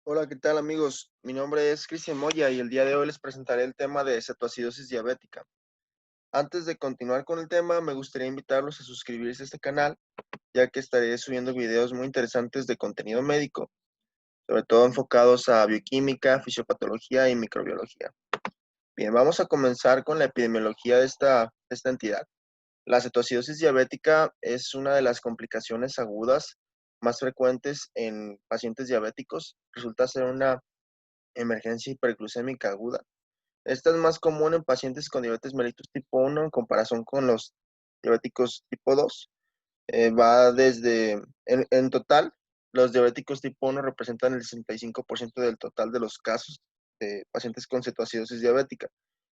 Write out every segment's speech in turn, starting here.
Hola, ¿qué tal amigos? Mi nombre es Cristian Moya y el día de hoy les presentaré el tema de cetoacidosis diabética. Antes de continuar con el tema, me gustaría invitarlos a suscribirse a este canal, ya que estaré subiendo videos muy interesantes de contenido médico, sobre todo enfocados a bioquímica, fisiopatología y microbiología. Bien, vamos a comenzar con la epidemiología de esta entidad. La cetoacidosis diabética es una de las complicaciones agudas más frecuentes en pacientes diabéticos. Resulta ser una emergencia hiperglucémica aguda. Esta es más común en pacientes con diabetes mellitus tipo 1 en comparación con los diabéticos tipo 2. Va desde, en total, los diabéticos tipo 1 representan el 65% del total de los casos de pacientes con cetoacidosis diabética,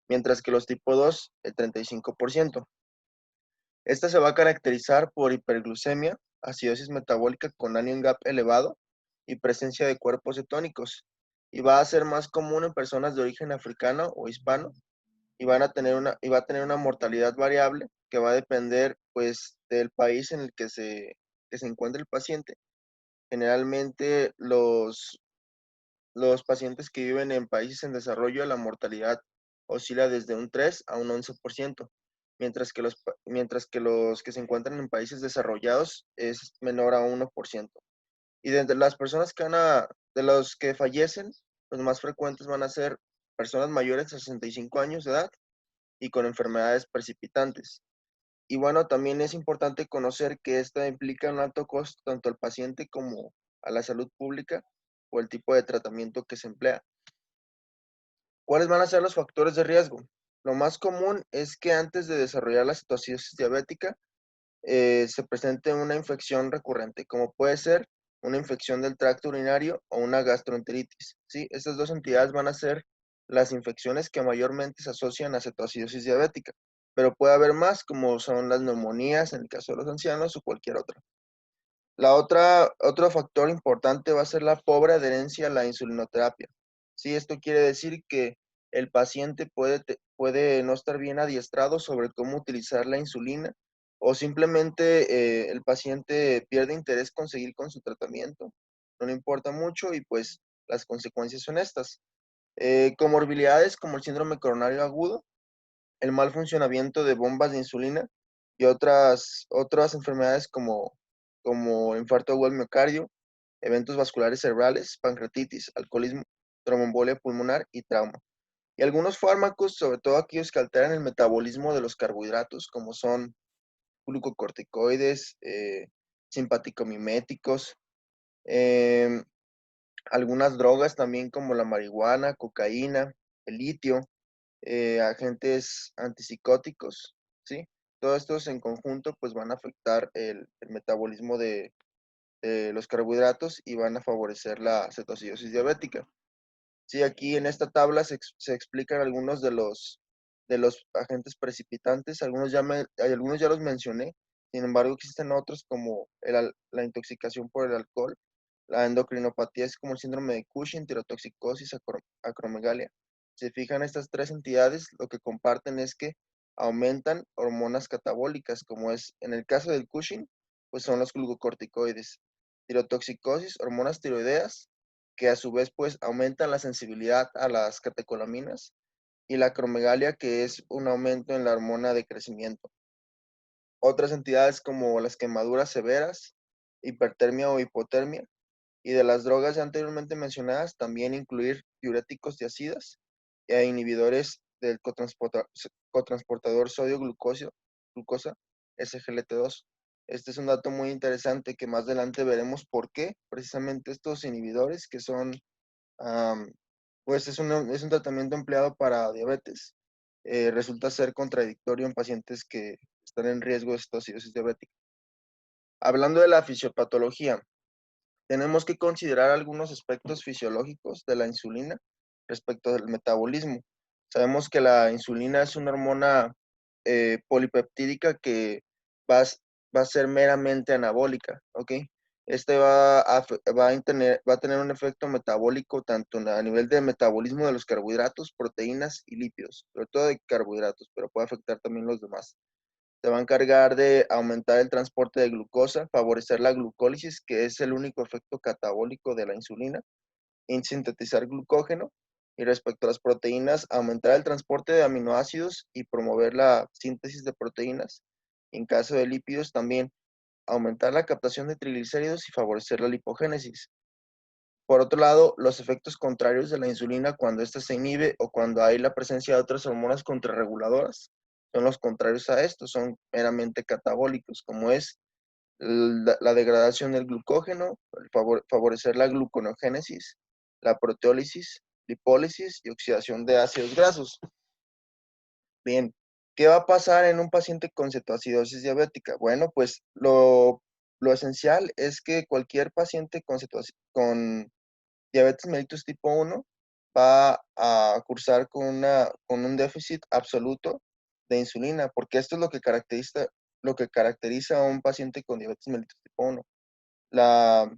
mientras que los tipo 2, el 35%. Esta se va a caracterizar por hiperglucemia, acidosis metabólica con anion gap elevado y presencia de cuerpos cetónicos. Y va a ser más común en personas de origen africano o hispano y va a tener una mortalidad variable que va a depender pues del país en el que se encuentre el paciente. Generalmente los pacientes que viven en países en desarrollo, la mortalidad oscila desde un 3 a un 11%, mientras que los que se encuentran en países desarrollados es menor a 1%. Y de las personas de los que fallecen, los más frecuentes van a ser personas mayores de 65 años de edad y con enfermedades precipitantes. Y bueno, también es importante conocer que esto implica un alto costo tanto al paciente como a la salud pública o el tipo de tratamiento que se emplea. ¿Cuáles van a ser los factores de riesgo? Lo más común es que antes de desarrollar la cetoacidosis diabética se presente una infección recurrente, como puede ser una infección del tracto urinario o una gastroenteritis. ¿Sí? Estas dos entidades van a ser las infecciones que mayormente se asocian a cetoacidosis diabética, pero puede haber más, como son las neumonías en el caso de los ancianos o cualquier otra. Otro factor importante va a ser la pobre adherencia a la insulinoterapia. Sí, esto quiere decir que el paciente puede no estar bien adiestrado sobre cómo utilizar la insulina o simplemente el paciente pierde interés con seguir con su tratamiento. No le importa mucho y pues las consecuencias son estas. Comorbilidades como el síndrome coronario agudo, el mal funcionamiento de bombas de insulina y otras enfermedades como infarto agudo del miocardio, eventos vasculares cerebrales, pancreatitis, alcoholismo, tromboembolia pulmonar y trauma. Y algunos fármacos, sobre todo aquellos que alteran el metabolismo de los carbohidratos, como son glucocorticoides, simpaticomiméticos, em, algunas drogas también como la marihuana, cocaína, el litio, agentes antipsicóticos, ¿sí? Todos estos en conjunto pues van a afectar el metabolismo de los carbohidratos y van a favorecer la cetoacidosis diabética. Sí, aquí en esta tabla se explican algunos de los agentes precipitantes, algunos ya los mencioné, sin embargo existen otros como la intoxicación por el alcohol, la endocrinopatía es como el síndrome de Cushing, tirotoxicosis, acromegalia. Si se fijan estas tres entidades, lo que comparten es que aumentan hormonas catabólicas, como es en el caso del Cushing, pues son los glucocorticoides. Tirotoxicosis, hormonas tiroideas, que a su vez pues aumentan la sensibilidad a las catecolaminas, y la acromegalia, que es un aumento en la hormona de crecimiento. Otras entidades como las quemaduras severas, hipertermia o hipotermia, y de las drogas ya anteriormente mencionadas, también incluir diuréticos diacidas e inhibidores del cotransportador sodio-glucosa, SGLT2. Este es un dato muy interesante que más adelante veremos por qué precisamente estos inhibidores, que son, am, pues es un tratamiento empleado para diabetes, resulta ser contradictorio en pacientes que están en riesgo de cetoacidosis diabética. Hablando de la fisiopatología, tenemos que considerar algunos aspectos fisiológicos de la insulina respecto del metabolismo. Sabemos que la insulina es una hormona polipeptídica que va a, s- va a ser meramente anabólica, ¿ok? Este va a tener un efecto metabólico tanto a nivel de metabolismo de los carbohidratos, proteínas y lípidos, sobre todo de carbohidratos, pero puede afectar también los demás. Se va a encargar de aumentar el transporte de glucosa, favorecer la glucólisis, que es el único efecto catabólico de la insulina, en sintetizar glucógeno, y respecto a las proteínas, aumentar el transporte de aminoácidos y promover la síntesis de proteínas. En caso de lípidos, también aumentar la captación de triglicéridos y favorecer la lipogénesis. Por otro lado, los efectos contrarios de la insulina cuando ésta se inhibe o cuando hay la presencia de otras hormonas contrarreguladoras son los contrarios a esto, son meramente catabólicos, como es la degradación del glucógeno, favorecer la gluconeogénesis, la proteólisis, lipólisis y oxidación de ácidos grasos. Bien, ¿qué va a pasar en un paciente con cetoacidosis diabética? Bueno, pues lo esencial es que cualquier paciente con diabetes mellitus tipo 1 va a cursar con un déficit absoluto de insulina, porque esto es lo que caracteriza a un paciente con diabetes mellitus tipo 1. La,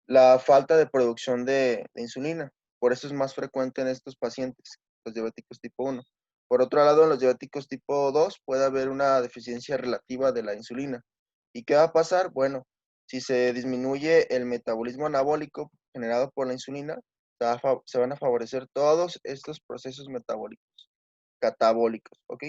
la falta de producción de insulina. Por eso es más frecuente en estos pacientes, los diabéticos tipo 1. Por otro lado, en los diabéticos tipo 2 puede haber una deficiencia relativa de la insulina. ¿Y qué va a pasar? Bueno, si se disminuye el metabolismo anabólico generado por la insulina, se van a favorecer todos estos procesos metabólicos, catabólicos, ¿ok?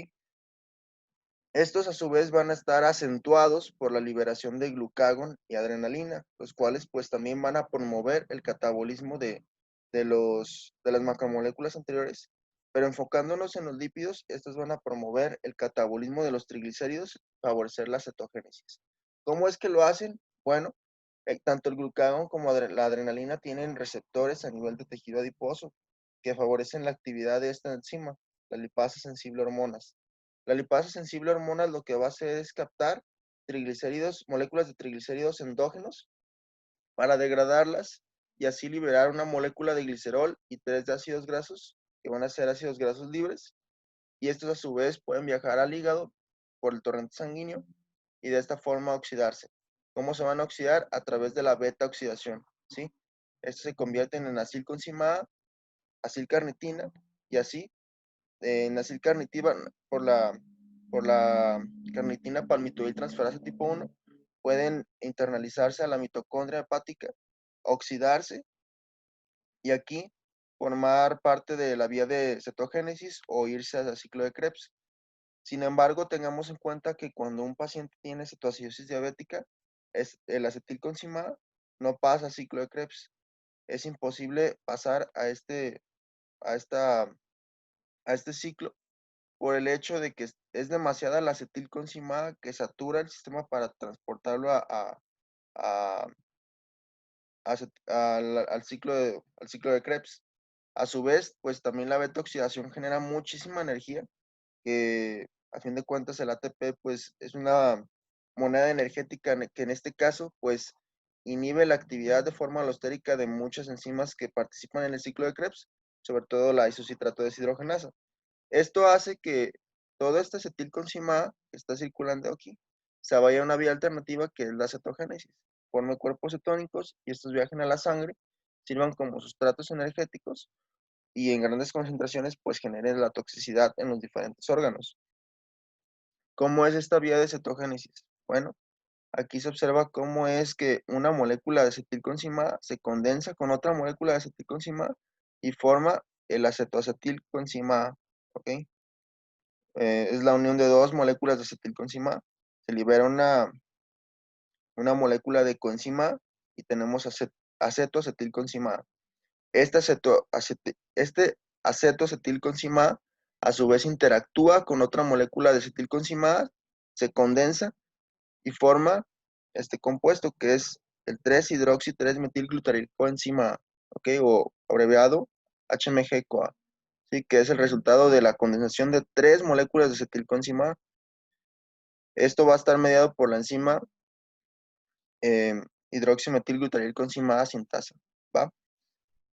Estos a su vez van a estar acentuados por la liberación de glucagón y adrenalina, los cuales pues también van a promover el catabolismo de las macromoléculas anteriores, pero enfocándonos en los lípidos, estos van a promover el catabolismo de los triglicéridos, favorecer la cetogénesis. ¿Cómo es que lo hacen? Bueno, tanto el glucagón como la adrenalina tienen receptores a nivel de tejido adiposo que favorecen la actividad de esta enzima, la lipasa sensible a hormonas. La lipasa sensible a hormonas lo que va a hacer es captar triglicéridos, moléculas de triglicéridos endógenos para degradarlas y así liberar una molécula de glicerol y tres de ácidos grasos, que van a ser ácidos grasos libres, y estos a su vez pueden viajar al hígado por el torrente sanguíneo y de esta forma oxidarse. ¿Cómo se van a oxidar? A través de la beta oxidación, ¿sí? Estos se convierten en acilcoenzima, acilcarnitina y así en acilcarnitina por la carnitina palmitoiltransferasa tipo 1 pueden internalizarse a la mitocondria hepática, oxidarse y aquí formar parte de la vía de cetogénesis o irse al ciclo de Krebs. Sin embargo, tengamos en cuenta que cuando un paciente tiene cetoacidosis diabética, el acetilcoenzima no pasa ciclo de Krebs. Es imposible pasar a, esta, a este ciclo por el hecho de que es demasiada la acetilcoenzima que satura el sistema para transportarlo a- al ciclo de Krebs. A su vez, pues también la beta oxidación genera muchísima energía que a fin de cuentas el ATP pues es una moneda energética que en este caso pues inhibe la actividad de forma alostérica de muchas enzimas que participan en el ciclo de Krebs, sobre todo la isocitrato deshidrogenasa. Esto hace que todo este acetilcoenzima A que está circulando aquí se vaya a una vía alternativa que es la cetogénesis. Forme cuerpos cetónicos y estos viajen a la sangre, sirvan como sustratos energéticos y en grandes concentraciones pues generen la toxicidad en los diferentes órganos. ¿Cómo es esta vía de cetogénesis? Bueno, aquí se observa cómo es que una molécula de acetilcoenzima A se condensa con otra molécula de acetilcoenzima A y forma el acetoacetilcoenzima A, ¿ok? Es la unión de dos moléculas de acetilcoenzima A. Se libera una molécula de coenzima A y tenemos acetoacetilcoenzima A. Este acetoacetilcoenzima A su vez interactúa con otra molécula de acetilcoenzima A, se condensa y forma este compuesto que es el 3-hidroxi-3-metilglutaricoenzima A, ¿ok? O abreviado HMG-CoA, ¿sí? Que es el resultado de la condensación de tres moléculas de acetilcoenzima A. Esto va a estar mediado por la enzima eh, hidroximetilglutarilcoenzima A sintasa, ¿va?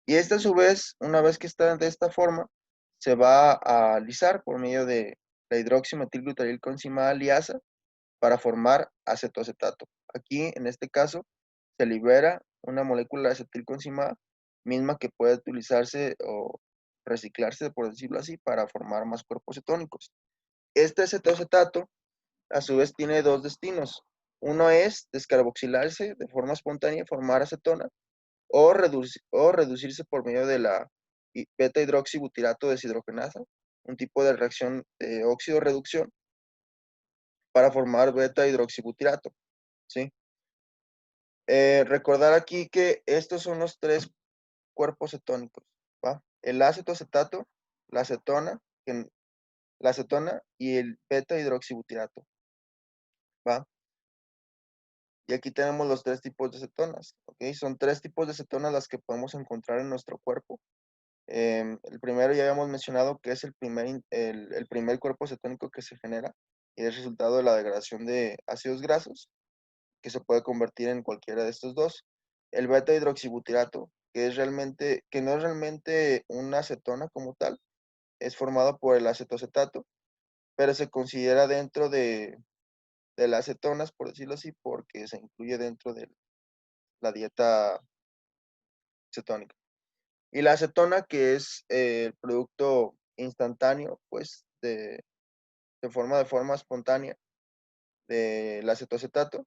Y esta a su vez, una vez que está de esta forma, se va a lisar por medio de la hidroximetilglutarilcoenzima A liasa para formar acetoacetato. Aquí, en este caso, se libera una molécula de acetilcoenzima A, misma que puede utilizarse o reciclarse, por decirlo así, para formar más cuerpos cetónicos. Este acetoacetato, a su vez, tiene dos destinos. Uno es descarboxilarse de forma espontánea y formar acetona, o reducirse por medio de la beta hidroxibutirato deshidrogenasa, un tipo de reacción de óxido-reducción para formar beta hidroxibutirato, ¿sí? Recordar aquí que estos son los tres cuerpos cetónicos, ¿va? El ácido acetato, la acetona, la acetona y el beta hidroxibutirato, ¿va? Y aquí tenemos los tres tipos de cetonas, ¿ok? Son tres tipos de cetonas las que podemos encontrar en nuestro cuerpo. El primero ya habíamos mencionado que es el primer cuerpo cetónico que se genera y es resultado de la degradación de ácidos grasos, que se puede convertir en cualquiera de estos dos. El beta hidroxibutirato, que no es realmente una acetona como tal, es formado por el acetoacetato, pero se considera dentro de las cetonas, por decirlo así, porque se incluye dentro de la dieta cetónica. Y la acetona, que es el producto instantáneo, pues, de forma espontánea del acetoacetato,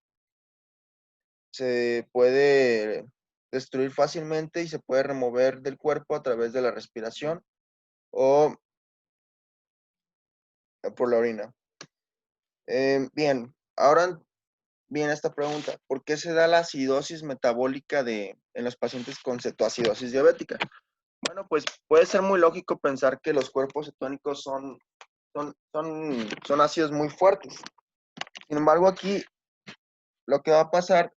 se puede destruir fácilmente y se puede remover del cuerpo a través de la respiración o por la orina. Bien, ahora viene esta pregunta. ¿Por qué se da la acidosis metabólica en los pacientes con cetoacidosis diabética? Bueno, pues puede ser muy lógico pensar que los cuerpos cetónicos son ácidos muy fuertes. Sin embargo, aquí lo que va a pasar,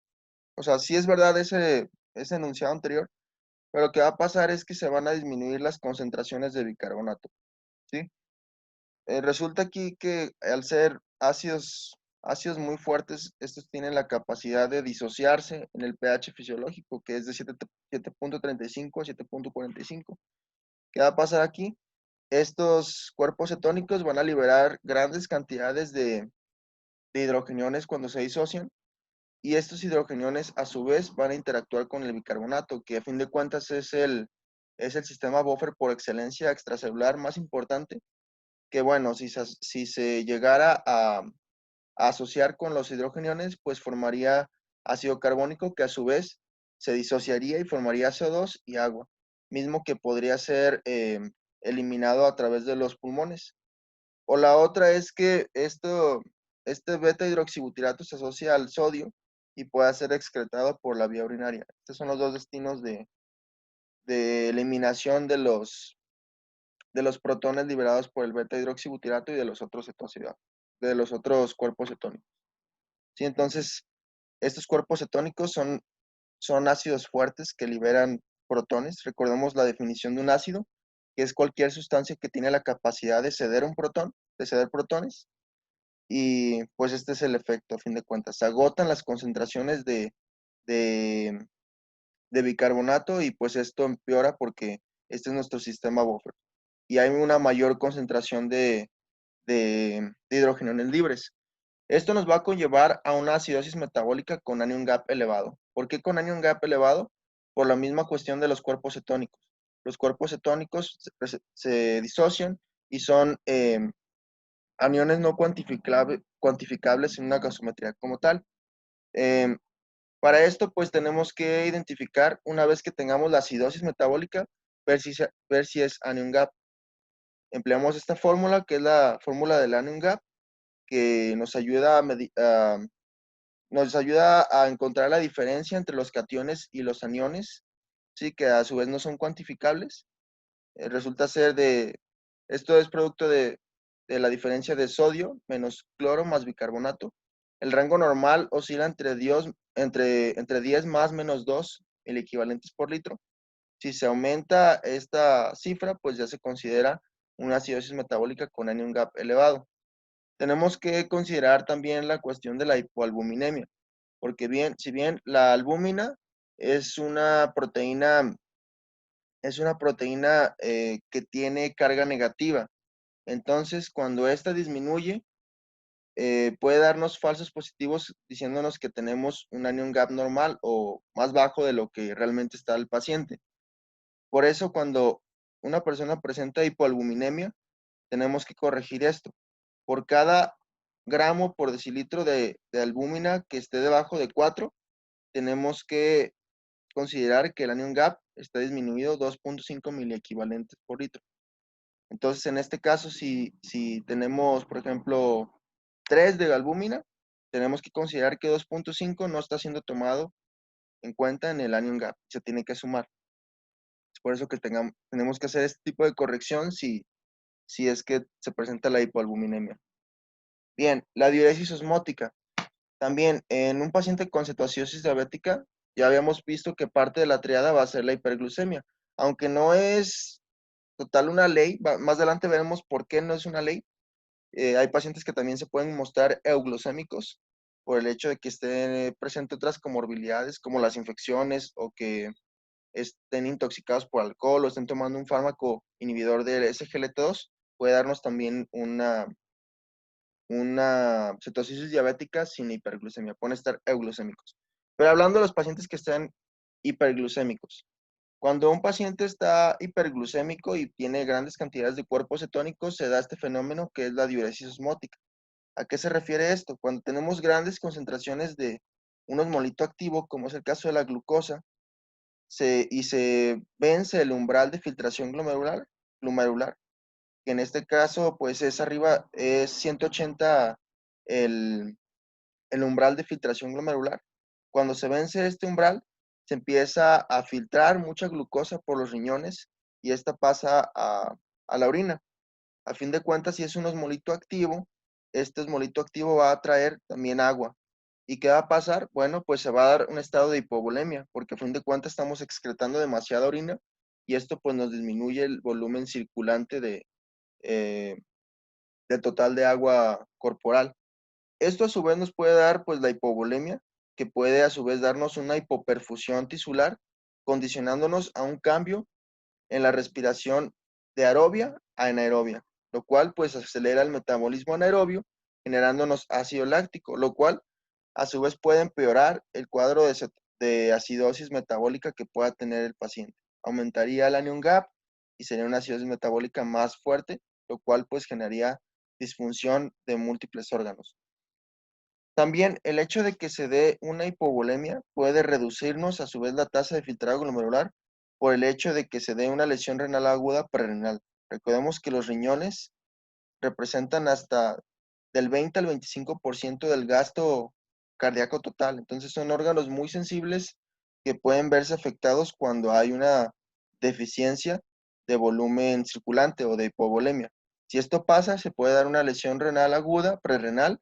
o sea, sí es verdad ese enunciado anterior, pero lo que va a pasar es que se van a disminuir las concentraciones de bicarbonato, ¿sí? Resulta aquí que al ser ácidos muy fuertes, estos tienen la capacidad de disociarse en el pH fisiológico, que es de 7.35 a 7.45. ¿Qué va a pasar aquí? Estos cuerpos cetónicos van a liberar grandes cantidades de hidrogeniones cuando se disocian y estos hidrogeniones a su vez van a interactuar con el bicarbonato, que a fin de cuentas es el sistema buffer por excelencia extracelular más importante, que bueno, si se llegara a asociar con los hidrogeniones, pues formaría ácido carbónico que a su vez se disociaría y formaría CO2 y agua, mismo que podría ser eliminado a través de los pulmones. O la otra es que este beta hidroxibutirato se asocia al sodio y puede ser excretado por la vía urinaria. Estos son los dos destinos de eliminación de los protones liberados por el beta hidroxibutirato y de los otros de los otros cuerpos cetónicos. Sí, entonces, estos cuerpos cetónicos son ácidos fuertes que liberan protones. Recordemos la definición de un ácido, que es cualquier sustancia que tiene la capacidad de ceder un protón, de ceder protones. Y pues este es el efecto, a fin de cuentas. Se agotan las concentraciones de, de bicarbonato y pues esto empeora porque este es nuestro sistema buffer. Y hay una mayor concentración de hidrogeniones libres. Esto nos va a conllevar a una acidosis metabólica con anion gap elevado. ¿Por qué con anion gap elevado? Por la misma cuestión de los cuerpos cetónicos. Los cuerpos cetónicos se disocian y son aniones no cuantificables en una gasometría como tal. Eh, para esto, pues tenemos que identificar, una vez que tengamos la acidosis metabólica, ver si es anion gap. Empleamos esta fórmula, que es la fórmula del anion gap, que nos ayuda a encontrar la diferencia entre los cationes y los aniones, sí, que a su vez no son cuantificables. Resulta ser esto es producto de la diferencia de sodio menos cloro más bicarbonato. El rango normal oscila entre 10 más menos 2 el equivalentes por litro. Si se aumenta esta cifra, pues ya se considera una acidosis metabólica con anion gap elevado. Tenemos que considerar también la cuestión de la hipoalbuminemia, porque si bien la albúmina es una proteína, que tiene carga negativa. Entonces, cuando esta disminuye, puede darnos falsos positivos diciéndonos que tenemos un anion gap normal o más bajo de lo que realmente está el paciente. Por eso, cuando una persona presenta hipoalbuminemia, tenemos que corregir esto. Por cada gramo por decilitro de albúmina que esté debajo de 4, tenemos que considerar que el anion gap está disminuido 2.5 miliequivalentes por litro. Entonces, en este caso, si tenemos, por ejemplo, 3 de albúmina, tenemos que considerar que 2.5 no está siendo tomado en cuenta en el anion gap, se tiene que sumar. Es por eso que tenemos que hacer este tipo de corrección si es que se presenta la hipoalbuminemia. Bien, la diuresis osmótica. También en un paciente con cetoacidosis diabética, ya habíamos visto que parte de la triada va a ser la hiperglucemia. Aunque no es total una ley, más adelante veremos por qué no es una ley. Hay pacientes que también se pueden mostrar euglucémicos por el hecho de que estén presentes otras comorbilidades como las infecciones o que estén intoxicados por alcohol o estén tomando un fármaco inhibidor del SGLT2, puede darnos también una cetosis diabética sin hiperglucemia, pueden estar euglucémicos. Pero hablando de los pacientes que están hiperglucémicos, cuando un paciente está hiperglucémico y tiene grandes cantidades de cuerpos cetónicos, se da este fenómeno que es la diuresis osmótica. ¿A qué se refiere esto? Cuando tenemos grandes concentraciones de un osmolito activo, como es el caso de la glucosa, y se vence el umbral de filtración glomerular, que en este caso pues es arriba, es 180 el, el umbral de filtración glomerular. Cuando se vence este umbral, se empieza a filtrar mucha glucosa por los riñones y esta pasa a la orina. A fin de cuentas, si es un osmolito activo, este osmolito activo va a traer también agua. ¿Y qué va a pasar? Bueno, pues se va a dar un estado de hipovolemia, porque a fin de cuentas estamos excretando demasiada orina y esto pues nos disminuye el volumen circulante eh, del total de agua corporal. Esto a su vez nos puede dar pues la hipovolemia, que puede a su vez darnos una hipoperfusión tisular, condicionándonos a un cambio en la respiración de aerobia a anaerobia, lo cual pues acelera el metabolismo anaerobio, generándonos ácido láctico, lo cual a su vez puede empeorar el cuadro de acidosis metabólica que pueda tener el paciente. Aumentaría el anion gap y sería una acidosis metabólica más fuerte, lo cual pues generaría disfunción de múltiples órganos. También el hecho de que se dé una hipovolemia puede reducirnos a su vez la tasa de filtrado glomerular por el hecho de que se dé una lesión renal aguda prerrenal. Recordemos que los riñones representan hasta del 20 al 25% del gasto cardíaco total. Entonces son órganos muy sensibles que pueden verse afectados cuando hay una deficiencia de volumen circulante o de hipovolemia. Si esto pasa, se puede dar una lesión renal aguda, prerrenal,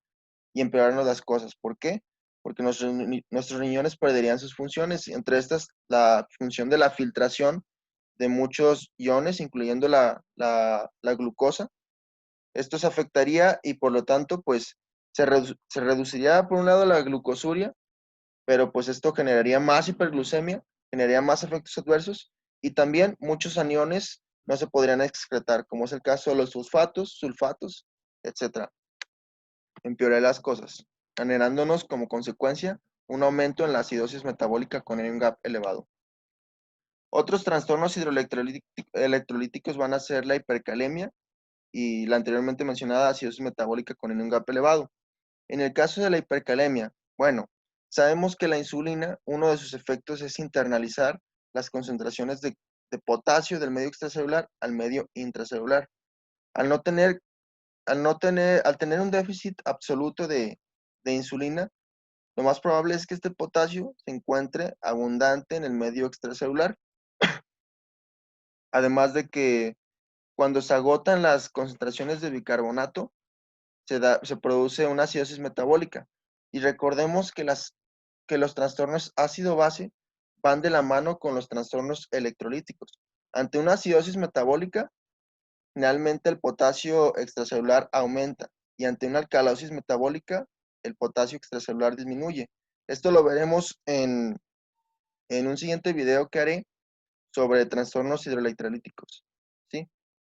y empeorarnos las cosas. ¿Por qué? Porque nuestros riñones perderían sus funciones, entre estas la función de la filtración de muchos iones, incluyendo la glucosa. Esto se afectaría y por lo tanto, pues, se reduciría por un lado la glucosuria, pero pues esto generaría más hiperglucemia, generaría más efectos adversos y también muchos aniones no se podrían excretar, como es el caso de los fosfatos, sulfatos, etcétera. Empeorar las cosas, generándonos como consecuencia un aumento en la acidosis metabólica con un gap elevado. Otros trastornos hidroelectrolíticos van a ser la hipercalemia y la anteriormente mencionada acidosis metabólica con un gap elevado. En el caso de la hipercalemia, bueno, sabemos que la insulina, uno de sus efectos es internalizar las concentraciones de potasio del medio extracelular al medio intracelular. Al no tener al tener un déficit absoluto de insulina, lo más probable es que este potasio se encuentre abundante en el medio extracelular. Además de que cuando se agotan las concentraciones de bicarbonato, se produce una acidosis metabólica. Y recordemos que los trastornos ácido-base van de la mano con los trastornos electrolíticos. Ante una acidosis metabólica, finalmente el potasio extracelular aumenta y ante una alcalosis metabólica, el potasio extracelular disminuye. Esto lo veremos en un siguiente video que haré sobre trastornos hidroelectrolíticos, ¿sí?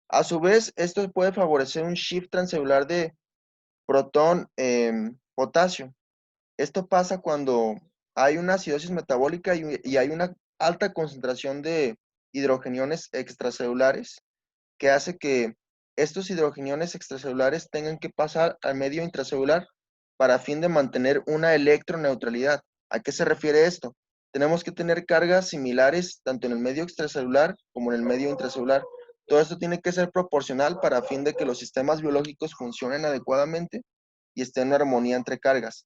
A su vez, esto puede favorecer un shift transcelular de protón-potasio. Esto pasa cuando hay una acidosis metabólica y hay una alta concentración de hidrogeniones extracelulares que hace que estos hidrogeniones extracelulares tengan que pasar al medio intracelular para fin de mantener una electroneutralidad. ¿A qué se refiere esto? tenemos que tener cargas similares tanto en el medio extracelular como en el medio intracelular. Todo esto tiene que ser proporcional para fin de que los sistemas biológicos funcionen adecuadamente y estén en armonía entre cargas.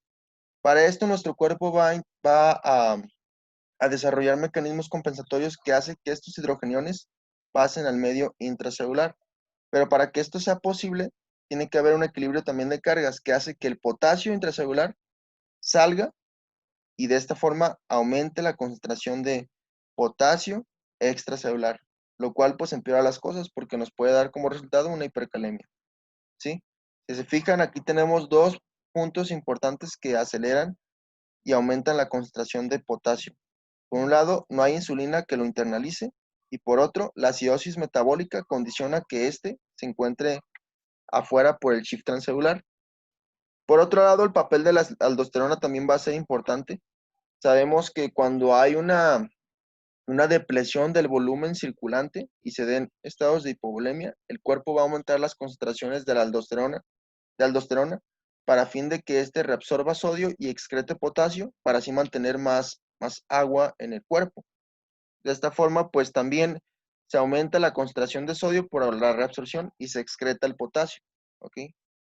Para esto, nuestro cuerpo va a desarrollar mecanismos compensatorios que hacen que estos hidrogeniones pasen al medio intracelular. Pero para que esto sea posible, tiene que haber un equilibrio también de cargas que hace que el potasio intracelular salga y de esta forma aumente la concentración de potasio extracelular, lo cual pues empeora las cosas porque nos puede dar como resultado una hipercalemia, ¿sí? Si se fijan, aquí tenemos dos puntos importantes que aceleran y aumentan la concentración de potasio. Por un lado, no hay insulina que lo internalice y por otro, la acidosis metabólica condiciona que éste se encuentre afuera por el shift transcelular. Por otro lado, el papel de la aldosterona también va a ser importante. Sabemos que cuando hay una depresión del volumen circulante y se den estados de hipovolemia, el cuerpo va a aumentar las concentraciones de aldosterona para fin de que éste reabsorba sodio y excrete potasio para así mantener más agua en el cuerpo. De esta forma, pues también se aumenta la concentración de sodio por la reabsorción y se excreta el potasio, ¿ok?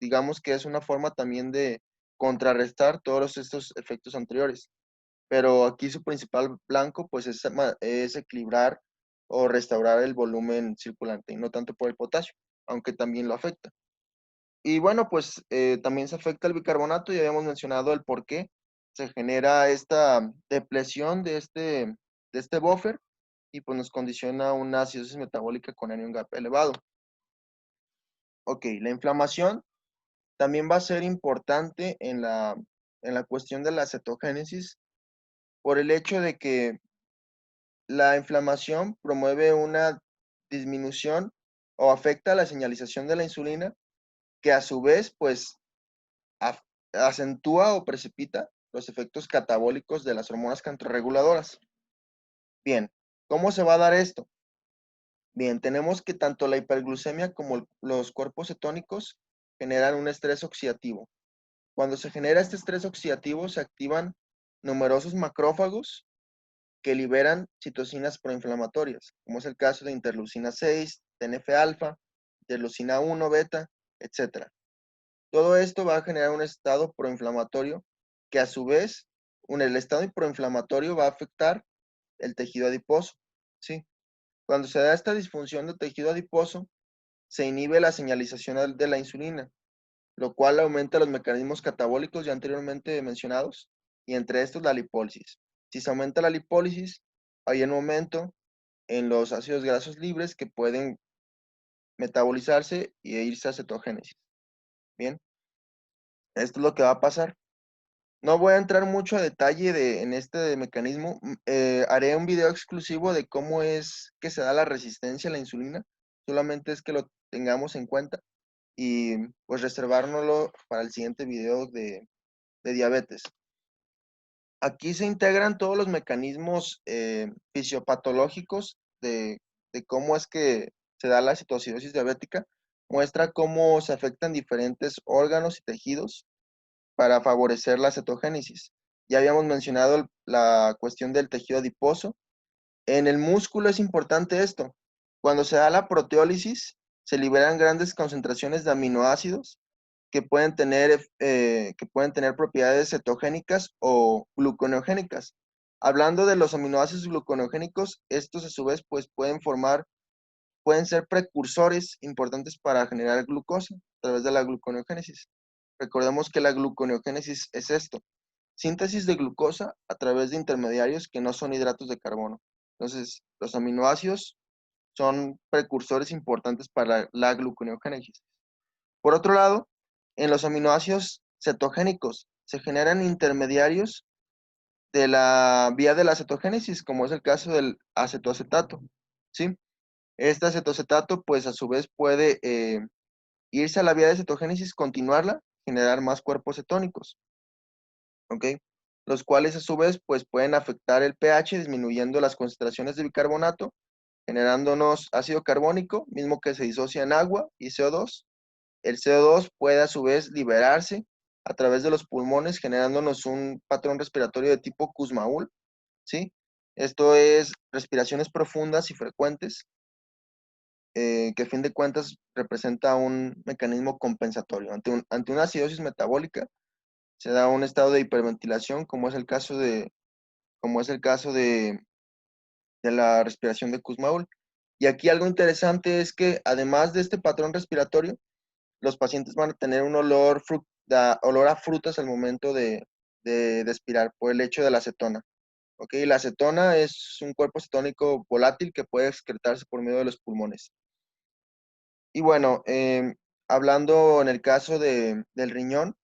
Digamos que es una forma también de contrarrestar todos estos efectos anteriores. Pero aquí su principal blanco, pues es equilibrar o restaurar el volumen circulante y no tanto por el potasio, aunque también lo afecta. Y bueno, pues también se afecta el bicarbonato, ya habíamos mencionado el por qué se genera esta depresión de este buffer y pues nos condiciona una acidosis metabólica con anion gap elevado. Ok, la inflamación también va a ser importante en la cuestión de la cetogénesis por el hecho de que la inflamación promueve una disminución o afecta la señalización de la insulina, que a su vez, pues, af- acentúa o precipita los efectos catabólicos de las hormonas contrarreguladoras. Bien, ¿cómo se va a dar esto? Bien, tenemos que tanto la hiperglucemia como los cuerpos cetónicos generan un estrés oxidativo. Cuando se genera este estrés oxidativo, se activan numerosos macrófagos que liberan citocinas proinflamatorias, como es el caso de interleucina 6, TNF-alfa, interleucina 1, beta, etcétera. Todo esto va a generar un estado proinflamatorio que a su vez, el estado proinflamatorio va a afectar el tejido adiposo, ¿sí? Cuando se da esta disfunción del tejido adiposo, se inhibe la señalización de la insulina, lo cual aumenta los mecanismos catabólicos ya anteriormente mencionados, y entre estos la lipólisis. Si se aumenta la lipólisis, hay un aumento en los ácidos grasos libres que pueden metabolizarse e irse a cetogénesis. Bien, esto es lo que va a pasar. No voy a entrar mucho a detalle en este mecanismo. Haré un video exclusivo de cómo es que se da la resistencia a la insulina. Solamente es que lo tengamos en cuenta y pues reservárnoslo para el siguiente video de diabetes. Aquí se integran todos los mecanismos fisiopatológicos de cómo es que se da la citoacidosis diabética. Muestra cómo se afectan diferentes órganos y tejidos para favorecer la cetogénesis. Ya habíamos mencionado la cuestión del tejido adiposo. En el músculo es importante esto. Cuando se da la proteólisis, se liberan grandes concentraciones de aminoácidos que pueden tener propiedades cetogénicas o gluconeogénicas. Hablando de los aminoácidos gluconeogénicos, estos a su vez pues pueden ser precursores importantes para generar glucosa a través de la gluconeogénesis. Recordemos que la gluconeogénesis es esto, síntesis de glucosa a través de intermediarios que no son hidratos de carbono. Entonces, los aminoácidos son precursores importantes para la gluconeogénesis. Por otro lado, en los aminoácidos cetogénicos se generan intermediarios de la vía de la cetogénesis, como es el caso del acetoacetato, ¿sí? Este acetoacetato, pues a su vez puede irse a la vía de cetogénesis, continuarla, generar más cuerpos cetónicos, ¿ok? Los cuales a su vez, pues pueden afectar el pH, disminuyendo las concentraciones de bicarbonato, generándonos ácido carbónico, mismo que se disocia en agua y CO2. El CO2 puede a su vez liberarse a través de los pulmones, generándonos un patrón respiratorio de tipo Kussmaul, ¿sí? Esto es respiraciones profundas y frecuentes, que a fin de cuentas representa un mecanismo compensatorio. Ante una acidosis metabólica se da un estado de hiperventilación, como es el caso de la respiración de Kussmaul. Y aquí algo interesante es que además de este patrón respiratorio, los pacientes van a tener un olor a frutas al momento de expirar por el hecho de la acetona. ¿Ok? La acetona es un cuerpo cetónico volátil que puede excretarse por medio de los pulmones. Y bueno, hablando en el caso del riñón,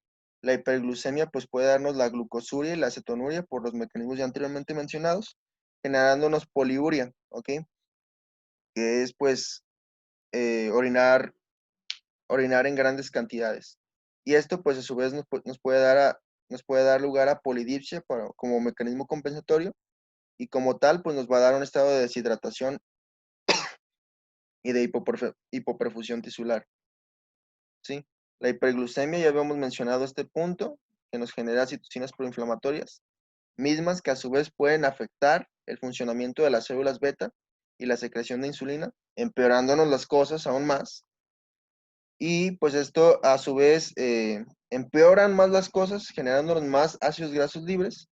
la hiperglucemia pues puede darnos la glucosuria y la acetonuria por los mecanismos ya anteriormente mencionados, generándonos poliuria, ¿ok? Que es pues orinar en grandes cantidades. Y esto pues a su vez nos puede dar lugar a polidipsia como mecanismo compensatorio y como tal pues nos va a dar un estado de deshidratación y de hipoperfusión tisular, ¿sí? La hiperglucemia, ya habíamos mencionado este punto, que nos genera citocinas proinflamatorias, mismas que a su vez pueden afectar el funcionamiento de las células beta y la secreción de insulina, empeorándonos las cosas aún más. Y pues esto a su vez empeoran más las cosas, generándonos más ácidos grasos libres,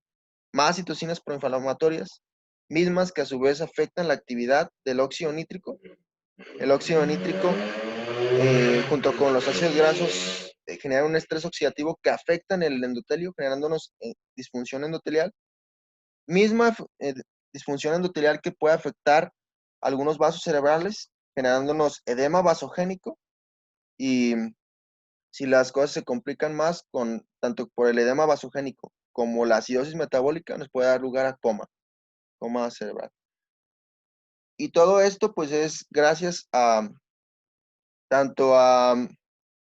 más citocinas proinflamatorias, mismas que a su vez afectan la actividad del óxido nítrico. El óxido nítrico, junto con los ácidos grasos, generan un estrés oxidativo que afecta en el endotelio, generándonos disfunción endotelial. Misma disfunción endotelial que puede afectar algunos vasos cerebrales, generándonos edema vasogénico y si las cosas se complican más tanto por el edema vasogénico como la acidosis metabólica, nos puede dar lugar a coma cerebral. Y todo esto pues es gracias tanto a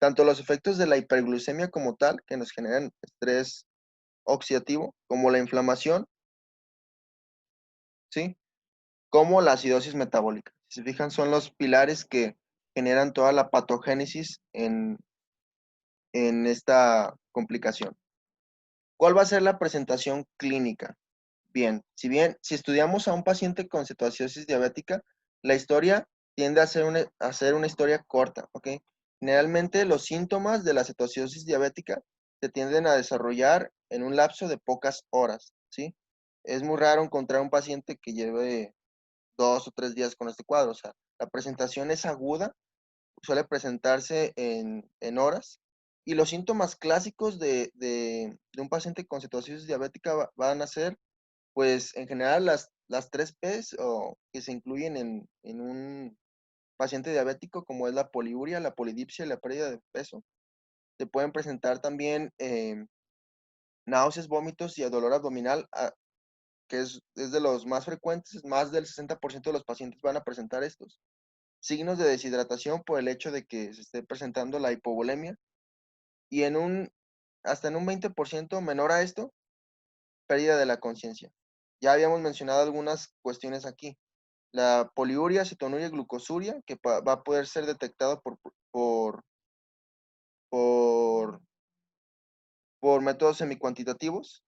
tanto los efectos de la hiperglucemia como tal, que nos generan estrés oxidativo, como la inflamación, ¿sí? Como la acidosis metabólica. Si se fijan, son los pilares que generan toda la patogénesis en esta complicación. ¿Cuál va a ser la presentación clínica? Bien, si estudiamos a un paciente con cetoacidosis diabética, la historia tiende a ser una historia corta, ¿ok? Generalmente los síntomas de la cetoacidosis diabética se tienden a desarrollar en un lapso de pocas horas, ¿sí? Es muy raro encontrar un paciente que lleve 2 o 3 días con este cuadro, o sea, la presentación es aguda, suele presentarse en horas, y los síntomas clásicos de un paciente con cetoacidosis diabética van a ser pues en general las 3 Ps que se incluyen en un paciente diabético, como es la poliuria, la polidipsia y la pérdida de peso. Se pueden presentar también náuseas, vómitos y dolor abdominal, que es de los más frecuentes, más del 60% de los pacientes van a presentar estos. Signos de deshidratación por el hecho de que se esté presentando la hipovolemia y hasta en un 20% menor a esto, pérdida de la conciencia. Ya habíamos mencionado algunas cuestiones aquí. La poliuria, cetonuria y glucosuria, que va a poder ser detectado por, por métodos semicuantitativos.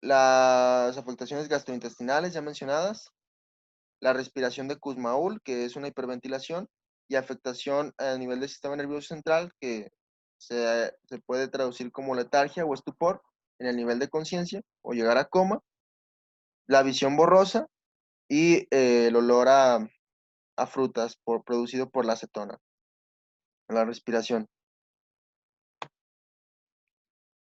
Las afectaciones gastrointestinales ya mencionadas. La respiración de Kussmaul, que es una hiperventilación, y afectación a nivel del sistema nervioso central, que se puede traducir como letargia o estupor en el nivel de conciencia o llegar a coma. La visión borrosa y el olor a frutas producido por la acetona, la respiración.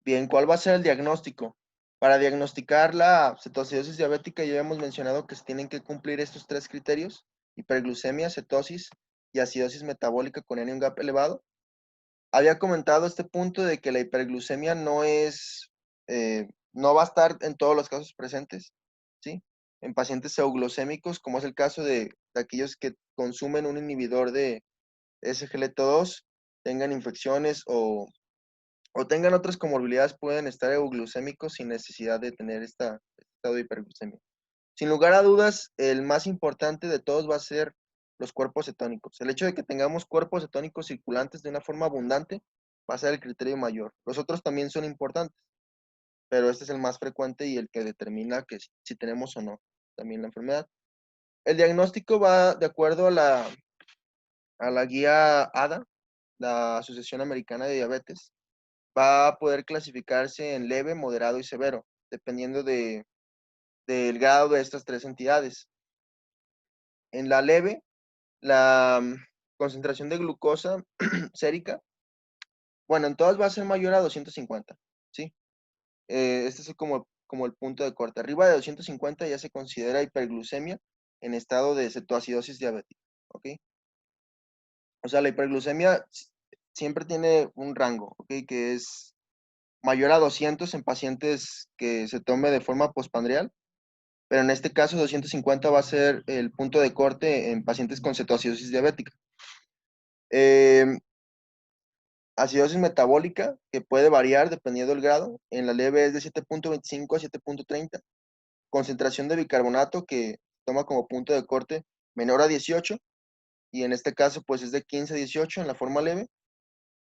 Bien, ¿cuál va a ser el diagnóstico? Para diagnosticar la cetoacidosis diabética ya hemos mencionado que se tienen que cumplir estos 3 criterios: hiperglucemia, cetosis y acidosis metabólica con N gap elevado. Había comentado este punto de que la hiperglucemia no va a estar en todos los casos presentes, ¿sí? En pacientes euglucémicos, como es el caso de aquellos que consumen un inhibidor de SGLT2, tengan infecciones o tengan otras comorbilidades, pueden estar euglucémicos sin necesidad de tener este estado de hiperglucemia. Sin lugar a dudas, el más importante de todos va a ser los cuerpos cetónicos. El hecho de que tengamos cuerpos cetónicos circulantes de una forma abundante va a ser el criterio mayor. Los otros también son importantes, pero este es el más frecuente y el que determina que si tenemos o no también la enfermedad. El diagnóstico va de acuerdo a la guía ADA, la Asociación Americana de Diabetes. Va a poder clasificarse en leve, moderado y severo, dependiendo del grado de estas tres entidades. En la leve, la concentración de glucosa sérica, bueno, en todas va a ser mayor a 250, ¿sí? Este es como el punto de corte. Arriba de 250 ya se considera hiperglucemia en estado de cetoacidosis diabética, ¿ok? O sea, la hiperglucemia siempre tiene un rango, ¿ok? Que es mayor a 200 en pacientes que se tome de forma postprandial, pero en este caso 250 va a ser el punto de corte en pacientes con cetoacidosis diabética. Eh, Acidosis metabólica, que puede variar dependiendo del grado. En la leve es de 7.25 a 7.30. Concentración de bicarbonato, que toma como punto de corte menor a 18, y en este caso pues es de 15 a 18 en la forma leve.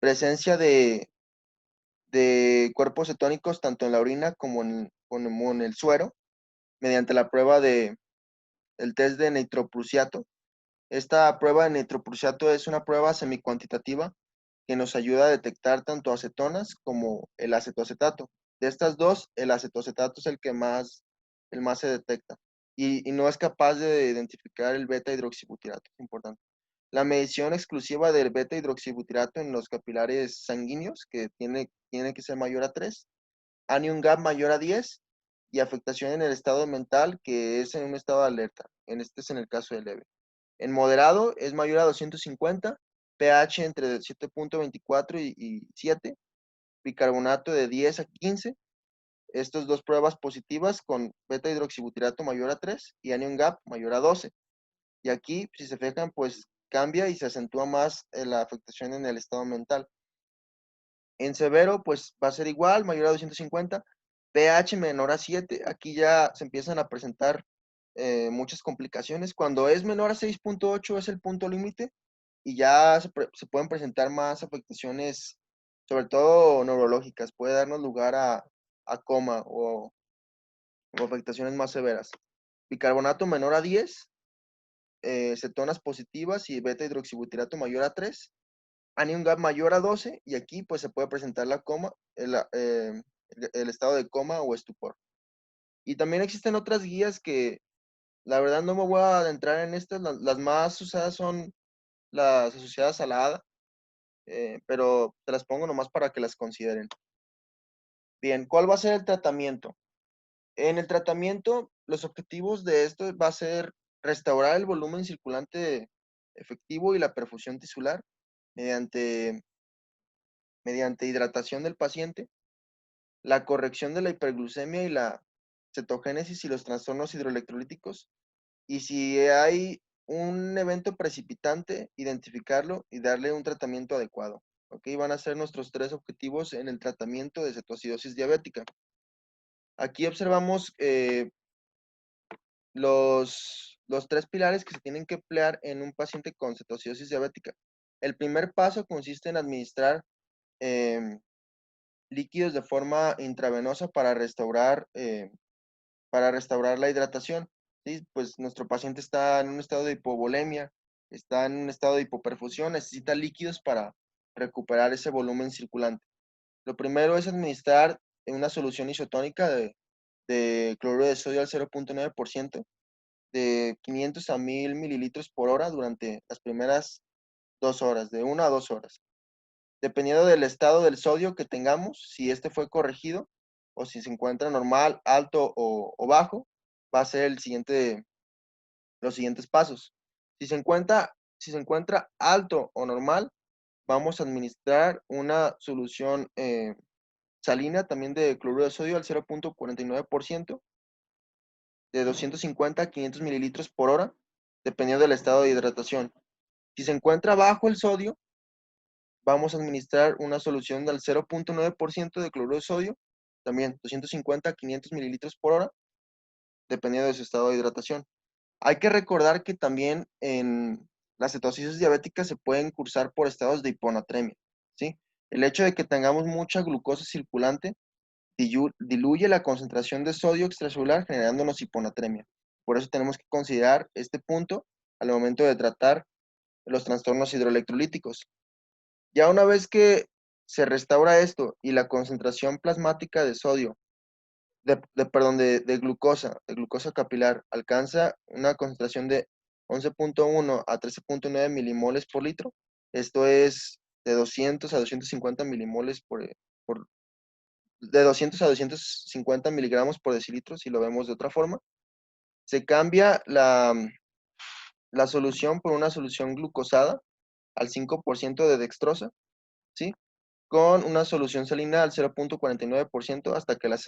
Presencia de cuerpos cetónicos tanto en la orina como en el suero, mediante la prueba el test de nitroprusiato. Esta prueba de nitroprusiato es una prueba semicuantitativa que nos ayuda a detectar tanto acetonas como el acetoacetato. De estas dos, el acetoacetato es el más se detecta y no es capaz de identificar el beta hidroxibutirato, es importante. La medición exclusiva del beta hidroxibutirato en los capilares sanguíneos, que tiene que ser mayor a 3, anion gap mayor a 10 y afectación en el estado mental, que es en un estado de alerta. Este es en el caso de leve. En moderado es mayor a 250, pH entre 7.24 y 7, bicarbonato de 10 a 15. Estas dos pruebas positivas con beta hidroxibutirato mayor a 3 y anion gap mayor a 12. Y aquí, si se fijan, pues cambia y se acentúa más la afectación en el estado mental. En severo, pues va a ser igual, mayor a 250, pH menor a 7. Aquí ya se empiezan a presentar muchas complicaciones. Cuando es menor a 6.8 es el punto límite y ya se pueden presentar más afectaciones, sobre todo neurológicas. Puede darnos lugar a coma o afectaciones más severas. Bicarbonato menor a 10, cetonas positivas y beta hidroxibutirato mayor a 3, anion gap mayor a 12 y aquí pues se puede presentar la coma, el estado de coma o estupor. Y también existen otras guías que la verdad no me voy a adentrar en estas, las más usadas son las asociadas a la ADA, pero te las pongo nomás para que las consideren. Bien, ¿cuál va a ser el tratamiento? En el tratamiento, los objetivos de esto va a ser restaurar el volumen circulante efectivo y la perfusión tisular mediante, mediante hidratación del paciente, la corrección de la hiperglucemia y la cetogénesis y los trastornos hidroelectrolíticos. Y si hay un evento precipitante, identificarlo y darle un tratamiento adecuado. ¿Ok? Van a ser nuestros tres objetivos en el tratamiento de cetoacidosis diabética. Aquí observamos los tres pilares que se tienen que emplear en un paciente con cetoacidosis diabética. El primer paso consiste en administrar líquidos de forma intravenosa para restaurar la hidratación. ¿Sí? Pues nuestro paciente está en un estado de hipovolemia, está en un estado de hipoperfusión, necesita líquidos para recuperar ese volumen circulante. Lo primero es administrar una solución isotónica de cloruro de sodio al 0.9%, de 500 a 1000 mililitros por hora durante las primeras 2 horas, de 1 a 2 horas. Dependiendo del estado del sodio que tengamos, si este fue corregido o si se encuentra normal, alto o bajo, va a ser los siguientes pasos. Si se encuentra alto o normal, vamos a administrar una solución salina también de cloruro de sodio al 0.49%, de 250 a 500 mililitros por hora, dependiendo del estado de hidratación. Si se encuentra bajo el sodio, vamos a administrar una solución del 0.9% de cloruro de sodio, también 250 a 500 mililitros por hora, dependiendo de su estado de hidratación. Hay que recordar que también en las cetosis diabéticas se pueden cursar por estados de hiponatremia, ¿sí? El hecho de que tengamos mucha glucosa circulante diluye la concentración de sodio extracelular generándonos hiponatremia. Por eso tenemos que considerar este punto al momento de tratar los trastornos hidroelectrolíticos. Ya una vez que se restaura esto y la concentración plasmática de sodio, perdón, de glucosa capilar, alcanza una concentración de 11.1 a 13.9 milimoles por litro, esto es de 200 a 250 milimoles por de 200 a 250 miligramos por decilitro, si lo vemos de otra forma, se cambia la solución por una solución glucosada al 5% de dextrosa, ¿sí? Con una solución salina al 0.49% hasta que la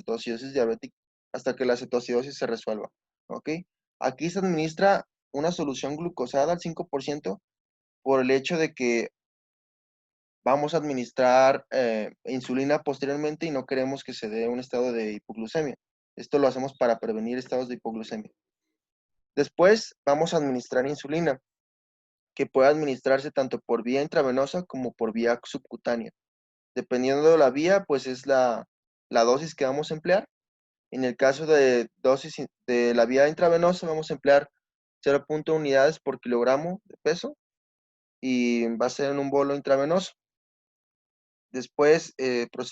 cetoacidosis se resuelva, ¿ok? Aquí se administra una solución glucosada al 5% por el hecho de que vamos a administrar insulina posteriormente y no queremos que se dé un estado de hipoglucemia. Esto lo hacemos para prevenir estados de hipoglucemia. Después vamos a administrar insulina, que puede administrarse tanto por vía intravenosa como por vía subcutánea. Dependiendo de la vía, pues es la dosis que vamos a emplear. En el caso de dosis de la vía intravenosa, vamos a emplear 0.1 unidades por kilogramo de peso y va a ser en un bolo intravenoso. Después después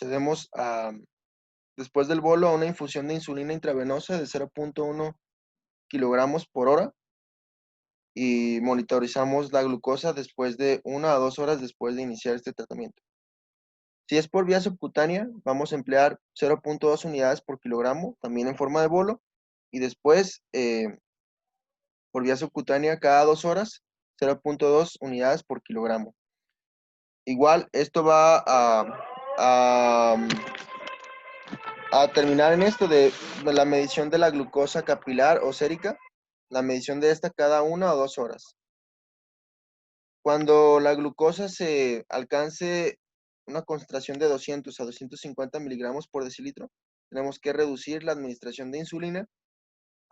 del bolo, a una infusión de insulina intravenosa de 0.1 kilogramos por hora y monitorizamos la glucosa después de 1 a 2 horas después de iniciar este tratamiento. Si es por vía subcutánea, vamos a emplear 0.2 unidades por kilogramo, también en forma de bolo, y después por vía subcutánea cada 2 horas, 0.2 unidades por kilogramo. Igual, esto va a, a terminar en esto de la medición de la glucosa capilar o sérica, la medición de esta cada 1 o 2 horas. Cuando la glucosa se alcance una concentración de 200 a 250 miligramos por decilitro, tenemos que reducir la administración de insulina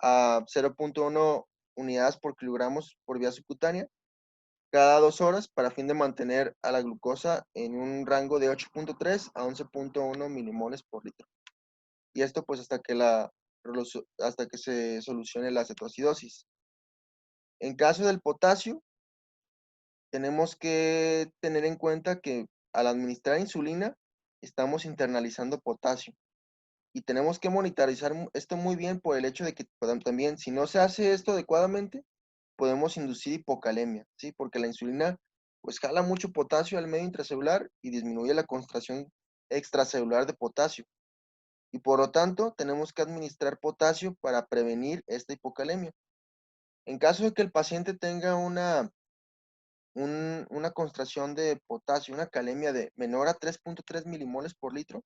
a 0.1 unidades por kilogramos por vía subcutánea cada 2 horas para fin de mantener a la glucosa en un rango de 8.3 a 11.1 milimoles por litro. Y esto pues hasta que se solucione la cetoacidosis. En caso del potasio, tenemos que tener en cuenta que al administrar insulina, estamos internalizando potasio. Y tenemos que monitorizar esto muy bien por el hecho de que también, si no se hace esto adecuadamente, podemos inducir hipocalemia, ¿sí? Porque la insulina, pues, jala mucho potasio al medio intracelular y disminuye la concentración extracelular de potasio. Y por lo tanto, tenemos que administrar potasio para prevenir esta hipocalemia. En caso de que el paciente tenga una concentración de potasio, una calemia de menor a 3.3 milimoles por litro,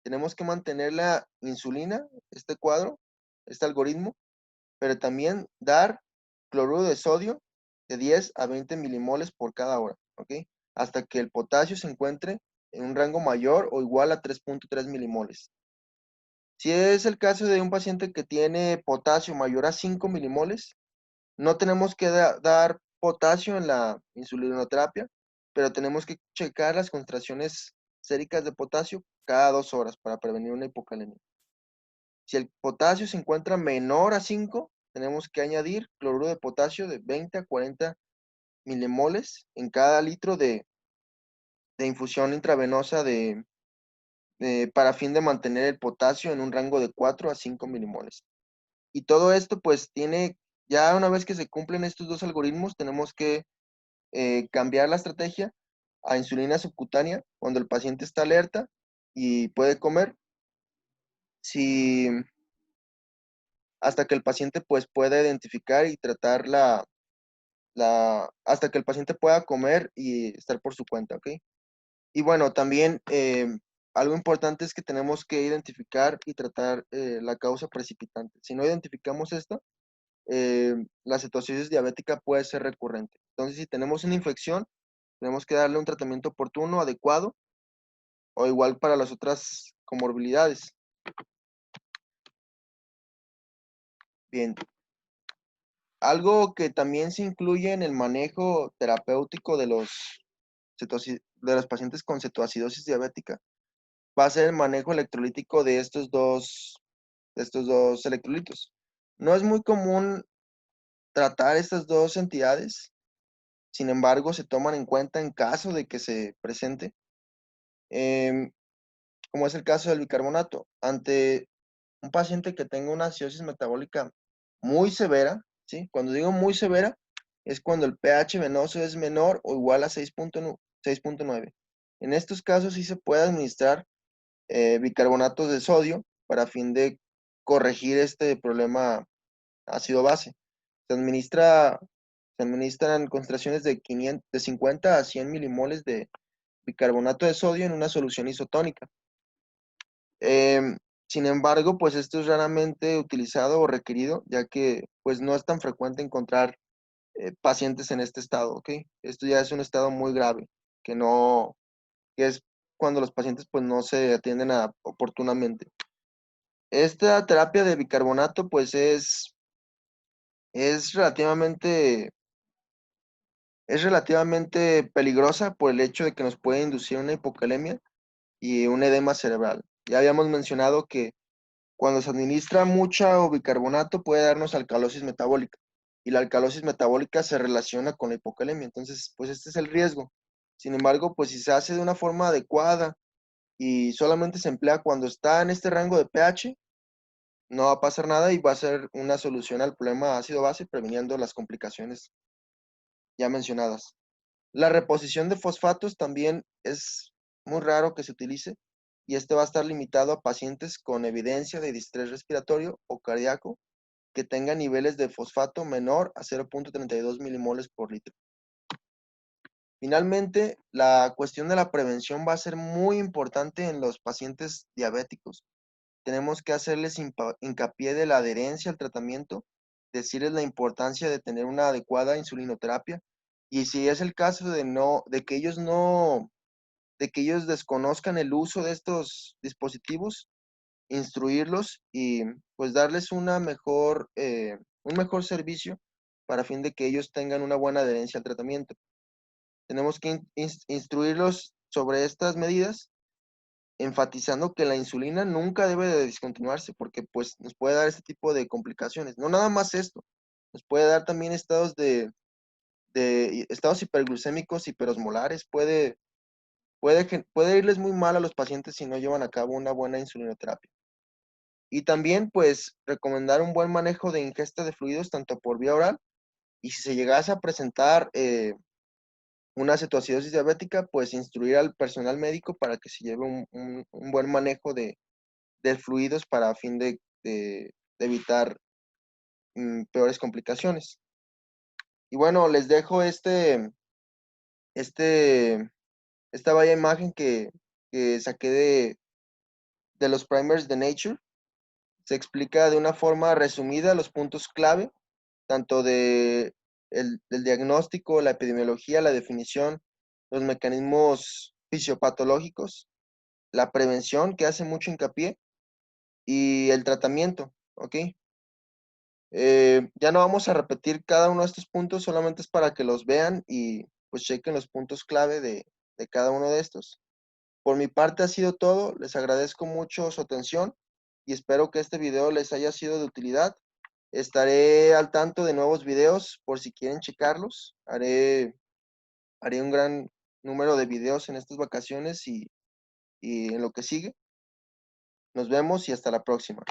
tenemos que mantener la insulina, este cuadro, este algoritmo, pero también dar cloruro de sodio de 10 a 20 milimoles por cada hora, ¿ok? Hasta que el potasio se encuentre en un rango mayor o igual a 3.3 milimoles. Si es el caso de un paciente que tiene potasio mayor a 5 milimoles, no tenemos que dar potasio en la insulinoterapia, pero tenemos que checar las concentraciones séricas de potasio cada 2 horas para prevenir una hipocalemia. Si el potasio se encuentra menor a 5, tenemos que añadir cloruro de potasio de 20 a 40 milimoles en cada litro de infusión intravenosa para fin de mantener el potasio en un rango de 4 a 5 milimoles. Y todo esto, pues, ya una vez que se cumplen estos dos algoritmos, tenemos que cambiar la estrategia a insulina subcutánea cuando el paciente está alerta y puede comer, si, hasta que el paciente pues pueda identificar y tratar hasta que el paciente pueda comer y estar por su cuenta, ¿ok? Y bueno, también algo importante es que tenemos que identificar y tratar la causa precipitante. Si no identificamos esto, la cetosis diabética puede ser recurrente. Entonces, si tenemos una infección, tenemos que darle un tratamiento oportuno, adecuado, o igual para las otras comorbilidades. Bien, algo que también se incluye en el manejo terapéutico de los pacientes con cetoacidosis diabética va a ser el manejo electrolítico de estos dos electrolitos. No es muy común tratar estas dos entidades, sin embargo, se toman en cuenta en caso de que se presente, em, como es el caso del bicarbonato. Ante un paciente que tenga una acidosis metabólica muy severa, ¿sí? Cuando digo muy severa, es cuando el pH venoso es menor o igual a 6.9. En estos casos sí se puede administrar bicarbonatos de sodio para fin de corregir este problema ácido-base. Se administra, se administran concentraciones de 50 a 100 milimoles de bicarbonato de sodio en una solución isotónica. Em, Sin embargo, pues esto es raramente utilizado o requerido, ya que pues no es tan frecuente encontrar pacientes en este estado, ¿ok? Esto ya es un estado muy grave, que es cuando los pacientes pues no se atienden oportunamente. Esta terapia de bicarbonato pues es relativamente, es relativamente peligrosa por el hecho de que nos puede inducir una hipocalemia y un edema cerebral. Ya habíamos mencionado que cuando se administra mucha o bicarbonato puede darnos alcalosis metabólica y la alcalosis metabólica se relaciona con la hipocalemia. Entonces, pues este es el riesgo. Sin embargo, pues si se hace de una forma adecuada y solamente se emplea cuando está en este rango de pH, no va a pasar nada y va a ser una solución al problema ácido-base, previniendo las complicaciones ya mencionadas. La reposición de fosfatos también es muy raro que se utilice y este va a estar limitado a pacientes con evidencia de distrés respiratorio o cardíaco que tengan niveles de fosfato menor a 0.32 milimoles por litro. Finalmente, la cuestión de la prevención va a ser muy importante en los pacientes diabéticos. Tenemos que hacerles hincapié de la adherencia al tratamiento, decirles la importancia de tener una adecuada insulinoterapia y si es el caso de que ellos desconozcan el uso de estos dispositivos, instruirlos y pues darles un mejor servicio para fin de que ellos tengan una buena adherencia al tratamiento. Tenemos que instruirlos sobre estas medidas, enfatizando que la insulina nunca debe de discontinuarse porque pues nos puede dar este tipo de complicaciones. No nada más esto, nos puede dar también de estados hiperglucémicos, hiperosmolares, puede irles muy mal a los pacientes si no llevan a cabo una buena insulinoterapia. Y también, pues, recomendar un buen manejo de ingesta de fluidos tanto por vía oral y si se llegase a presentar una cetoacidosis diabética, pues instruir al personal médico para que se lleve un buen manejo de fluidos para fin de evitar peores complicaciones. Y bueno, les dejo este, esta bella imagen que saqué de los primers de Nature. Se explica de una forma resumida los puntos clave, tanto del diagnóstico, la epidemiología, la definición, los mecanismos fisiopatológicos, la prevención, que hace mucho hincapié, y el tratamiento, ¿ok? Ya no vamos a repetir cada uno de estos puntos, solamente es para que los vean y pues chequen los puntos clave de cada uno de estos. Por mi parte ha sido todo, les agradezco mucho su atención y espero que este video les haya sido de utilidad. Estaré al tanto de nuevos videos por si quieren checarlos. Haré un gran número de videos en estas vacaciones y en lo que sigue. Nos vemos y hasta la próxima.